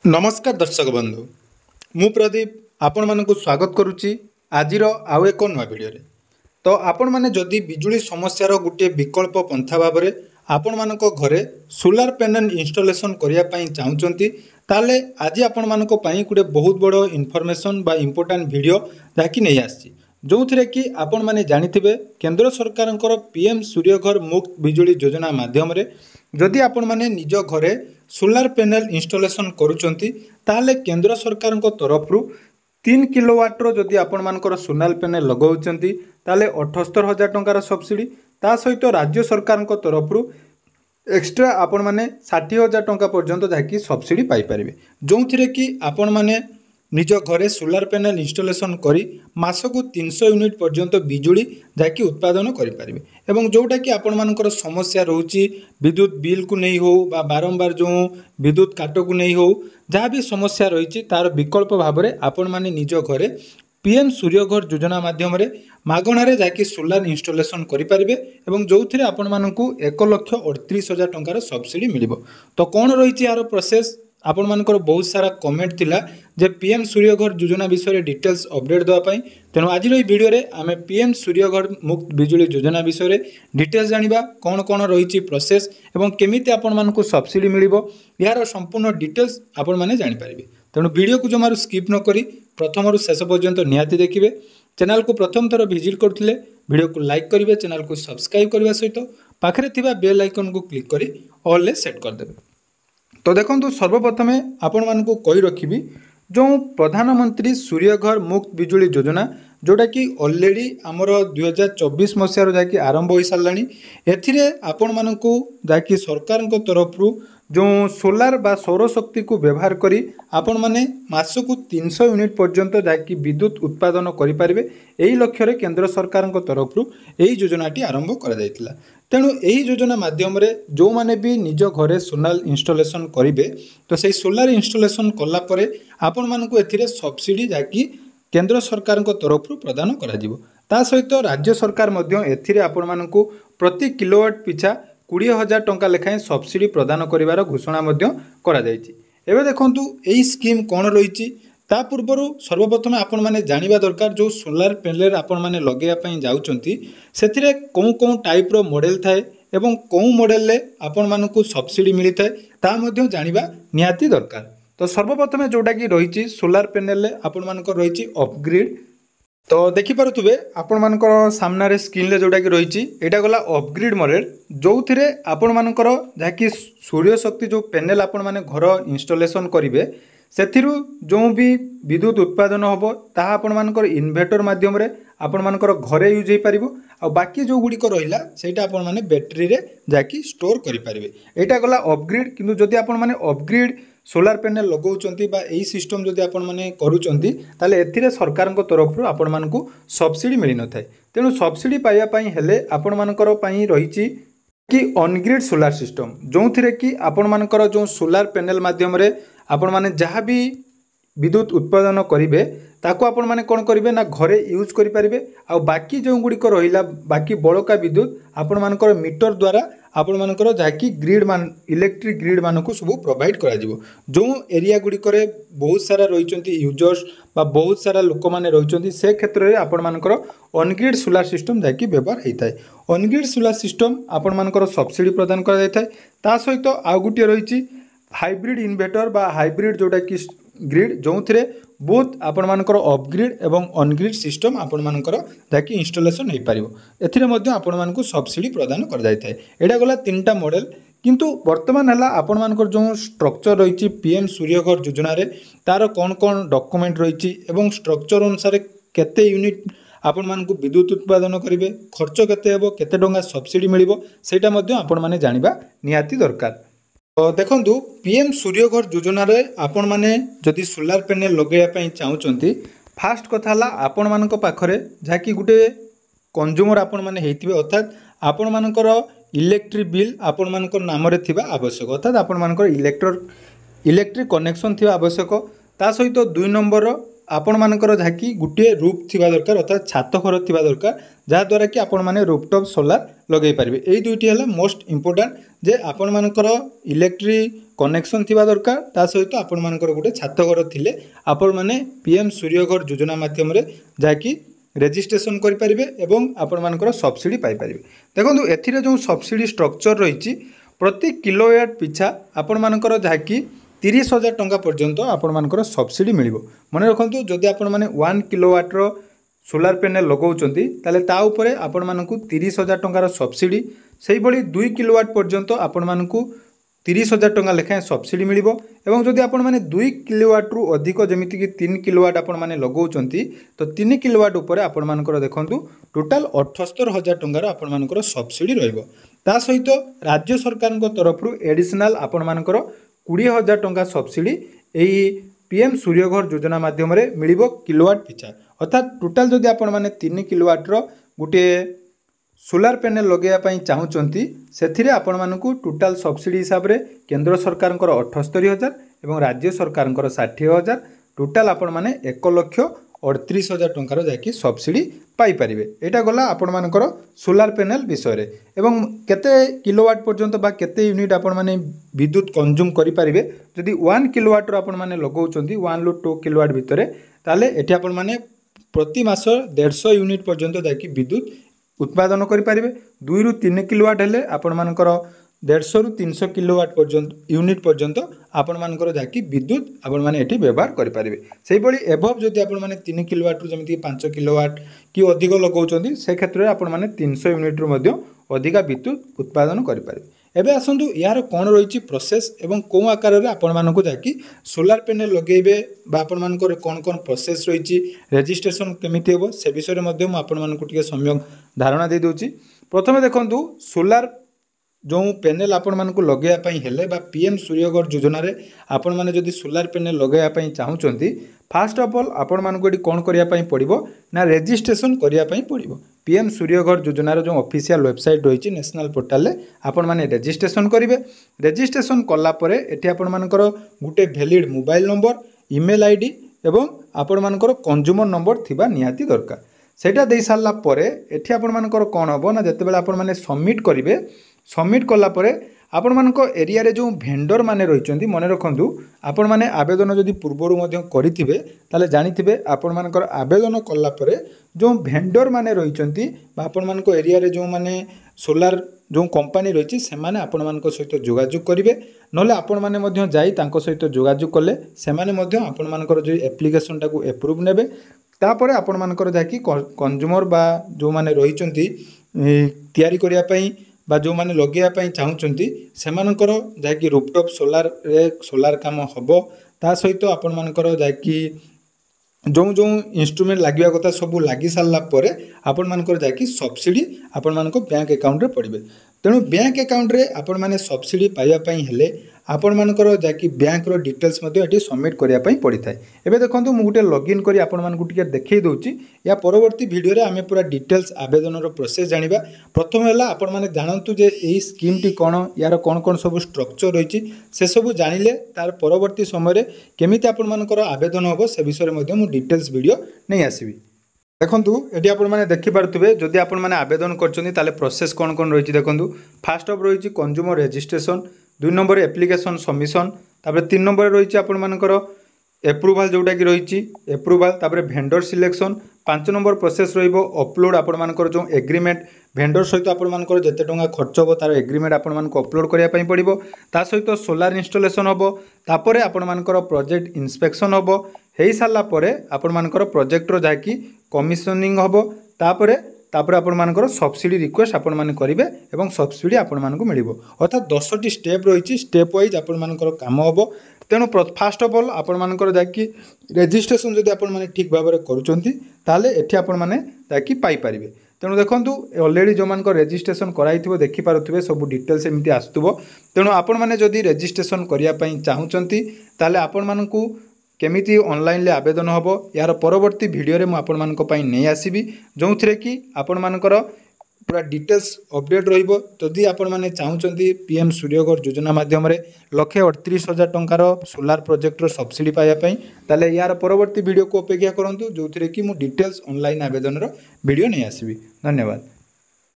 नमस्कार दर्शक बंधु मु प्रदीप आपण मानक स्वागत करुच्ची आज आउ एक नुआ भिडियो तो आपण मैंने जदि बिजुली समस्यार गोटे विकल्प पंथा भाव में आपण मान घरे सोलार पैनल इंस्टॉलेशन करने चाहते ताले आज आपण मान गोटे बहुत बड़ इनफॉरमेशन बा इम्पोर्टेंट वीडियो जहाँकि नहीं आसी जो थे कि आपण मैंने जानिथिबे केंद्र सरकार पीएम सूर्यघर मुक्त बिजुली योजना माध्यम जदि आपण मैंने निज घरे सोलार पैनल इंस्टॉलेशन करुचंती ताले केंद्र सरकार तरफ 3 किलोवाट जदि आपण मानकर सोलार पैनल लगाउचंती ताले 78,000 टंकार सब्सिडी ता सहित राज्य सरकार तरफ एक्स्ट्रा आपण माने 60,000 टंका पर्यंत जाकि सब्सिडी पाई परिबे जो थिरे कि आपण माने निज घरे सोलार पैनल इंस्टॉलेशन करी मासकु 300 यूनिट पर्यंत बिजुली जाकि उत्पादन करि परिबे एवं जोटा कि आपण मानकर समस्या रहउची विद्युत बिल को नहीं हो बा बारंबार जो विद्युत काट को नहीं हो जहाँ भी समस्या रही तार विकल्प भाव में आपण माने निज घरे पीएम सूर्यघर योजना माध्यम मागणार जाकि सोलार इंस्टॉलेशन करें और जो थे आपण मानकु 1,38,000 टंकार सब्सिडी मिलिबो। तो कौन रही यार प्रोसेस आपण मानकर बहुत सारा कमेंट थिला जे पीएम सूर्यघर योजना विषय डिटेल्स अपडेट देवाई तेणु आज वीडियो रे आमे पीएम सूर्यघर मुक्त बिजुली योजना विषय डिटेल्स जानिबा कौन कौन रही प्रोसेस एवं केमिति आपण मानकु सब्सिडी मिलिबो यार संपूर्ण डिटेल्स आपण माने जानि परिबे। तेणु वीडियो को जमारू स्किप न करी प्रथम शेष पर्यंत निहाती देखिए। चैनल को प्रथम थर विजिट करथिले वीडियो को लाइक करिवे, चैनल को सब्सक्राइब करबा सहित पाखरे थिबा बेल आइकन को क्लिक करी ऑल ले सेट कर देबे। तो देखो सर्वप्रथम आपण मानकु कहि रखिबी जो प्रधानमंत्री सूर्यघर मुक्त बिजुली योजना जोटा कि ऑलरेडी आमर 2024 मसीहार जाकि आरंभ हो सारानी एथिरे आपण मानकु जाकि सरकार तरफ जो सोलार बा सौर शक्ति को व्यवहार करी आपण माने मासकु 300 यूनिट पर्यंत जाकि विद्युत उत्पादन करि परिबे एही लक्ष्य रे केंद्र सरकार तरफ एही योजनाटी आरंभ करा जायतिला। तेणु यही योजना माध्यम जो माने भी निज घरे सोलार इंस्टॉलेशन करेंगे तो सही सोलार इंस्टॉलेशन कला परे आपण मानकु एथिरे सब्सिडी जाकि केंद्र सरकार तरफ प्रदान करा जिवो। ता सहित राज्य सरकार मध्य एथिरे आपण मानकु प्रति किलोवाट पिछा 20,000 टंका लेखाएं सब्सिडी प्रदान करिवार घोषणा मध्य करा जायछि। एबे देखंतु एही स्कीम कोन रहिछि ता पूर्व सर्वप्रथम आपण माने जानिबा दरकार जो सोलार पैनल आपण माने लगेया पई जाउचंती सेथिरे कोन कोन टाइप रो मॉडल थाए एवं कोन मॉडल ले आपण मानकु सब्सिडी मिली थाए ता मध्य जानिबा निहाती दरकार। तो सर्वप्रथम जोटा कि रहिछि सोलार पैनल ले आपण मानकर रहिछि अपग्रेड। तो देखि पारुथुबे आपण मानकर सामना रे स्क्रीन ले जोटा कि रहिछि एटा गला अपग्रेड मॉडल जो थिरे आपण मानकर जाकि सूर्य शक्ति जो पैनल आपण माने घर इंस्टॉलेशन करिवे सेथिरु जो भी विद्युत उत्पादन होबो ताहा आपण मानकर इन्वर्टर माध्यम रे आपण मानकर घरे यूज हे परिबो आ बाकी जो गुडी को रहिला सेटा आपण माने बैटरी रे जाकि स्टोर करि परिबे। एटा गला अपग्रेड किंतु जदि आपण माने अपग्रेड सोलार पैनल लगाउचंती बा एही सिस्टम जदि आपण माने करूचंती ताले एथिरे सरकार को तरफ आपण मानकु सब्सिडी मिलि न थाए। तेनु सब्सिडी पाइया पई हेले आपण मानकर पई रहिछि कि ऑनग्रिड सोलार सिस्टम जो थिरे कि आपण मानकर जो सोलार पैनल माध्यम रे आपण माने जहाँ भी विद्युत उत्पादन करेंगे ताको आपण माने कौन करेंगे ना घरे यूज करि परिबे आ बाकी जो गुड़िक रहिला बाकी बड़का विद्युत आपण मानकर मीटर द्वारा आपण मानकर जाकि ग्रिड मान इलेक्ट्रिक ग्रिड मानकु सब प्रोवाइड करा जिवो। जो एरिया गुड़िक बहुत सारा रहिचंती यूजर्स बा बहुत सारा लोक माने रहिचंती से क्षेत्र में आपण मानकर ऑनग्रिड सोलार सिस्टम जाकि व्यवहार होता है। ऑनग्रिड सोलार सिस्टम आपण मानकर सब्सिडी प्रदान करा जायथाय। ता सहित आ गुटिए रहिछि हाइब्रिड इन्वर्टर बा हाइब्रिड जोटा कि ग्रिड जो थे बहुत आपण मानकर अपग्रेड एवं ऑनग्रिड सिस्टम आपण मानकर जाकि इंस्टॉलेशन हो पारिबो एथिरे मध्य आपण मानकु सब्सिडी प्रदान कर जाय थाए। एडा गला 3टा मॉडल किंतु वर्तमान हला आपण मानकर जो स्ट्रक्चर रही पीएम सूर्यघर योजना रे तार कौन कौन डॉक्यूमेंट रही एवं स्ट्रक्चर अनुसार केते यूनिट आपण मानकु विद्युत उत्पादन करेंगे खर्च केते हेबो केते टंका सब्सिडी मिलिबो सेटा मध्य आपण माने जानिबा निहाती दरकार। तो देखंतु पीएम सूर्यघर योजना रे आपण माने जदि सोलार पैनल लगेया चाहूँगी फास्ट कथा आपण मानक पाखरे जाकि गुटे कंज्यूमर आपण माने हेतिबे अर्थात आपण मानकर इलेक्ट्रिक बिल आपण मानकर नाम रे थिबा आवश्यक अर्थात आपण मानकर इलेक्ट्रिक कनेक्शन थिबा आवश्यक। ता सहित 2 नंबर आपण मानकर जहाँकि गोटे रूफ थिबा दरकार अर्थात छात घर थिबा दरकार जहाँद्वारा कि आपण मैंने रूफटॉप सोलार लगे पारे। यही दुईटी है मोस्ट इम्पोर्टाट जे आपण मानकर इलेक्ट्रिक कनेक्शन थिबा दरकार ता सहित आपण मानकर गोटे छात घर थिले आपण माने पीएम सूर्यघर योजना माध्यम जहाँकि रेजिस्ट्रेशन करें एवं आपण मानकर सब्सिडी पाइपर। देखो एथिरे जो सब्सिडी स्ट्रक्चर रही प्रति किलोवाट पिछा आपण मानकर जहाँकि 30,000 टंका पर्यंत आपण मानकर सब्सिडी मिलिबो। मन रखंतु जदि आपण माने 1 किलोवाट सोलार पैनल लगाउचंती ताले ता उपरे आपण मानकु 30,000 टंकार सब्सिडी सेही भली 2 किलोवाट पर्यंत आपण मानकु 30,000 टंका लेखाएं सब्सिडी मिलिबो। एवं जदि आपण माने 2 किलोवाट रु अधिक जमिति कि 3 किलोवाट आपण माने लगाउचंती तो 3 किलोवाट उपरे आपण मानकर देखंतु टोटल 78,000 टंकार आपण मानकर सब्सिडी रहइबो। ता सहित राज्य सरकार तरफ एडिशनल आपण मानकर 20,000 टंका सब्सिडी यही पीएम सूर्यघर योजना माध्यम मिलिबो किलोवाट पिछा। अर्थात टोटाल जदि आपण माने 3 किलोवाटर गोटे सोलार पैनल लगे चाहूँगी से आपण मानकु टोटाल सब्सिडी हिसाब से केंद्र सरकार 78,000 एवं राज्य सरकार 60,000 टोटाल आपण माने 1,38,000 टंकार जाकि सब्सिडी पाई परिबे। एटा गला आपण मानकर सोलार पैनल विषय रे एवं केते किलोवाट पर्यंत बा केते यूनिट आपण माने विद्युत कंज्यूम करि परिबे। जदि 1 किलोवाट रो आपण माने लगाउचंती 1 ରୁ 2 किलोवाट भितरे ताले एठी आपण माने प्रति मास 150 यूनिट पर्यंत जाकि विद्युत उत्पादन करि परिबे। 2 ରୁ 3 किलोवाट हेले आपण मानकर 150 ରୁ 300 किलोवाट पर्यंत यूनिट पर्यंत आपण मानकर जाकि विद्युत आपण माने एठी व्यवहार करि परिबे। सेही बळी एभव जदि आपण माने 3 किलोवाट रु जेमिति 5 किलोवाट कि अधिक लगाउचंती से क्षेत्र में आपण माने 300 यूनिट रु मध्ये अधिक विद्युत उत्पादन करि परिबे। एबे आसंतु यार कोन रहिछि प्रोसेस एवं को आकार रे आपण मानकु जाकि सोलार पैनल लगेबे बा आपण मानकर कोन कोन प्रोसेस रहिछि रजिस्ट्रेशन केमिति हेबो से विषय रे मध्ये म आपण मानकु टिके सम्यक धारणा दे दोछि। प्रथमे देखंतु सोलार जो पैनल आपण मानकु लगेया हेले बा पीएम सूर्यघर योजना रे आपण माने जदि सोलार पैनल लगेया चाहूँगी फास्ट ऑफ ऑल आपण मानकु एडी कोन करिया पड़िबो ना रजिस्ट्रेशन करिया पड़िबो। पीएम सूर्यघर योजना जो ऑफिशियल वेबसाइट रही नेशनल पोर्टल रे आपण माने रजिस्ट्रेशन करिवे। रजिस्ट्रेशन कला परे एठी आपण मानकर गुटे valid mobile number email ID एवं आपण मानकर कंज्यूमर नंबर थिबा निहाती दरकार। सेटा दे सारला परे एठी आपण मानकर कोन हबो ना जतेबेले आपण माने सबमिट करिवे सबमिट कला परे आपण मानक एरिया रे जो भेंडर माने रहिचंती मन रखंतु आपण माने आवेदन जदि पूर्वरु मध्य करिथिबे ताले जानिथिबे आपण मानकर आवेदन कला परे जो भेंडर माने रहिचंती बा आपण मानक एरिया रे जो माने सोलार जो कंपनी रहिछि से माने आपण मानक सहित जोगाजोग करिवे नले आपण माने मध्य जाई तांको सहित जोगाजोग कले से माने मध्य आपण मानकर जो एप्लिकेशन टाकू अप्रूव नेबे। तापरे आपण मानकर जाकि कंज्यूमर बा जो माने रहिचंती तयारी करिया पई बा जो माने लगेया चाहूँगी से जहाँकि रूफटॉप सोलार रे सोलार काम हम ता सहित आपण मानकर जहाँकि जो जो इंस्ट्रूमेंट लगे कथा सब लगी सारा पर आपण मानकर जहाँकि सब्सिडी आपण मानक बैंक अकाउंट रे पड़े। तेणु बैंक अकाउंट रे आपण माने सब्सिडी पाइबा हेले आपण मानकर जहाँकि बैंक रो डिटेल्स ये सबमिट करने पड़ी था। एबे देखंतु मु गुटे लॉगिन करी आपण मानकु टिके देखै दोछि या परवर्ती वीडियो रे आमे पूरा डिटेल्स आवेदन रो प्रोसेस जानिबा। प्रथम हला आपण माने जानंतु जे एही स्कीम टी कोन यार कोन कोन सब स्ट्रक्चर रहिछि से सब जानिले तार परवर्ती समय रे केमिति आपण मानकर आवेदन होबो से विषय रे मध्ये मु डिटेल्स वीडियो नै आसीबी। देखंतु एटी आपण माने देखि पारथुबे जदि आपण माने आवेदन करचोनी ताले प्रोसेस कोन कोन रहिछि देखंतु। फर्स्ट ऑफ रहिछि consumer registration, 2 number application submission, तापर 3 नंबर रहिछि आपण मानकर एप्रूवाल जोटा कि रही एप्रूवाल, तापर भेंडर सिलेक्शन, 5 नंबर प्रोसेस रहिबो अपलोड आपण मानकर जो एग्रीमेंट भेंडर सहित आपण मानकर जते टंका खर्च हो तार एग्रीमेंट आपण मानक अपलोड करिया पई पड़िबो। ता सहित सोलार इंस्टॉलेशन होबो, तापर आपण मानकर प्रोजेक्ट इंस्पेक्शन होबो, हेई साला परे आपण मानकर प्रोजेक्ट रो जाकी कमिशनिंग होबो, तापर आपण मानकर सब्सिडी रिक्वेस्ट आपण माने करिवे एवं सब्सिडी आपण मानक मिलिबो। अर्थात 10टी स्टेप रही स्टेप वाइज आपण मानकर काम होबो। तेणु फास्ट ऑफ ऑल आपण मानकर जाकी रजिस्ट्रेशन जदि आपण माने ठीक भाव में करूचंती ताले एठी आपण माने जाकी पाई परिबे। तेणु देखंतु ऑलरेडी जो मानकर रजिस्ट्रेशन कराइथिबो देखि पारुथिबे सब डिटेल्स एमिति आस्तुबो। तेणु आपण माने जदि रजिस्ट्रेशन करिया पई चाहूचंती ताले आपण मानकु केमिति ऑनलाइन ले आवेदन होबो यार परवर्ती वीडियो रे मु आपण मानक पई नै आसीबी, जोंथिरे कि आपण मानकर पूरा डिटेल्स अपडेट रहिबो। जदि आपण माने चाहुचंती पीएम सूर्यघर योजना माध्यम रे 1,38,000 टंकार सोलार प्रोजेक्टर सब्सिडी पाया पई ताले यार परवर्ती वीडियो को अपेक्षा करंतु जोथिरे कि मु डिटेल्स ऑनलाइन आवेदन रो वीडियो नै आसीबी। धन्यवाद।